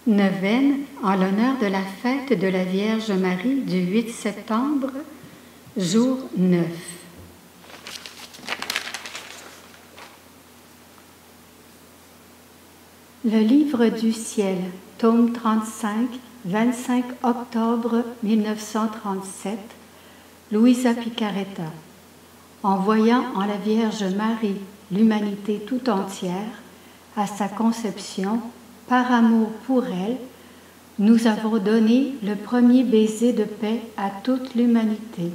Neuvaine en l'honneur de la fête de la Vierge Marie du 8 septembre, jour 9. Le livre du ciel, tome 35, 25 octobre 1937, Luisa Picaretta. En voyant en la Vierge Marie l'humanité tout entière, à sa conception, par amour pour elle, nous avons donné le premier baiser de paix à toute l'humanité.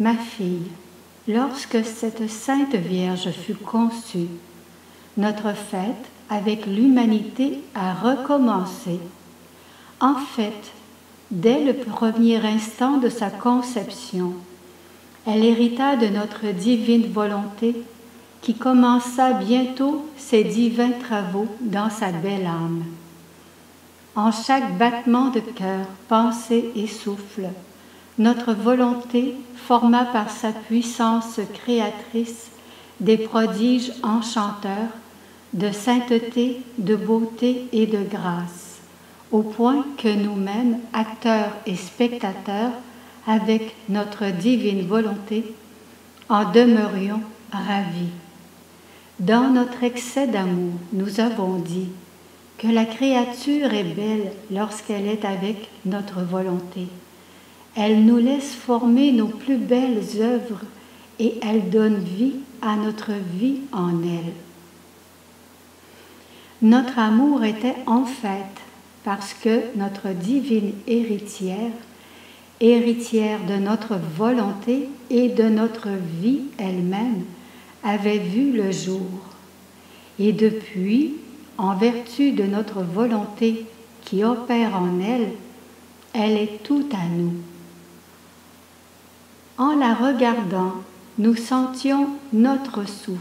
Ma fille, lorsque cette Sainte Vierge fut conçue, notre fête avec l'humanité a recommencé. En fait, dès le premier instant de sa conception, elle hérita de notre divine volonté qui commença bientôt ses divins travaux dans sa belle âme. En chaque battement de cœur, pensée et souffle, notre volonté forma par sa puissance créatrice des prodiges enchanteurs de sainteté, de beauté et de grâce, au point que nous-mêmes, acteurs et spectateurs, avec notre divine volonté, en demeurions ravis. Dans notre excès d'amour, nous avons dit que la créature est belle lorsqu'elle est avec notre volonté. Elle nous laisse former nos plus belles œuvres et elle donne vie à notre vie en elle. Notre amour était en fait parce que notre divine héritière, héritière de notre volonté et de notre vie elle-même, avait vu le jour. Et depuis, en vertu de notre volonté qui opère en elle, elle est tout à nous. En la regardant, nous sentions notre souffle,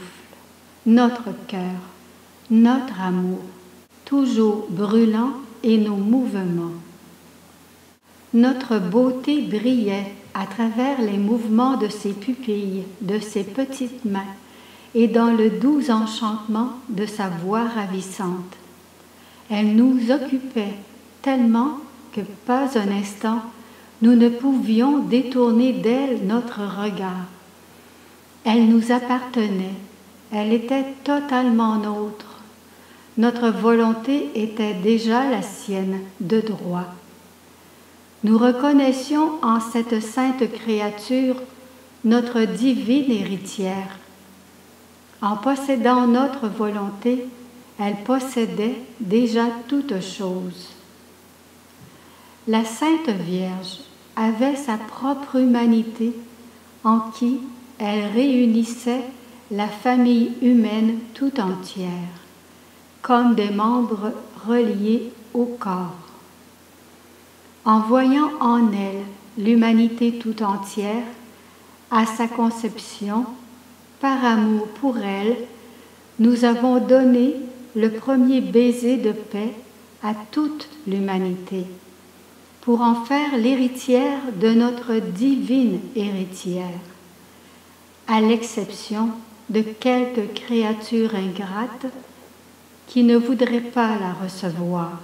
notre cœur, notre amour, toujours brûlant et nos mouvements. Notre beauté brillait à travers les mouvements de ses pupilles, de ses petites mains, et dans le doux enchantement de sa voix ravissante. Elle nous occupait tellement que pas un instant nous ne pouvions détourner d'elle notre regard. Elle nous appartenait, elle était totalement nôtre. Notre volonté était déjà la sienne de droit. Nous reconnaissions en cette sainte créature notre divine héritière. En possédant notre volonté, elle possédait déjà toutes choses. La Sainte Vierge avait sa propre humanité en qui elle réunissait la famille humaine tout entière, comme des membres reliés au corps. En voyant en elle l'humanité tout entière, à sa conception, par amour pour elle, nous avons donné le premier baiser de paix à toute l'humanité, pour en faire l'héritière de notre divine héritière, à l'exception de quelques créatures ingrates qui ne voudraient pas la recevoir.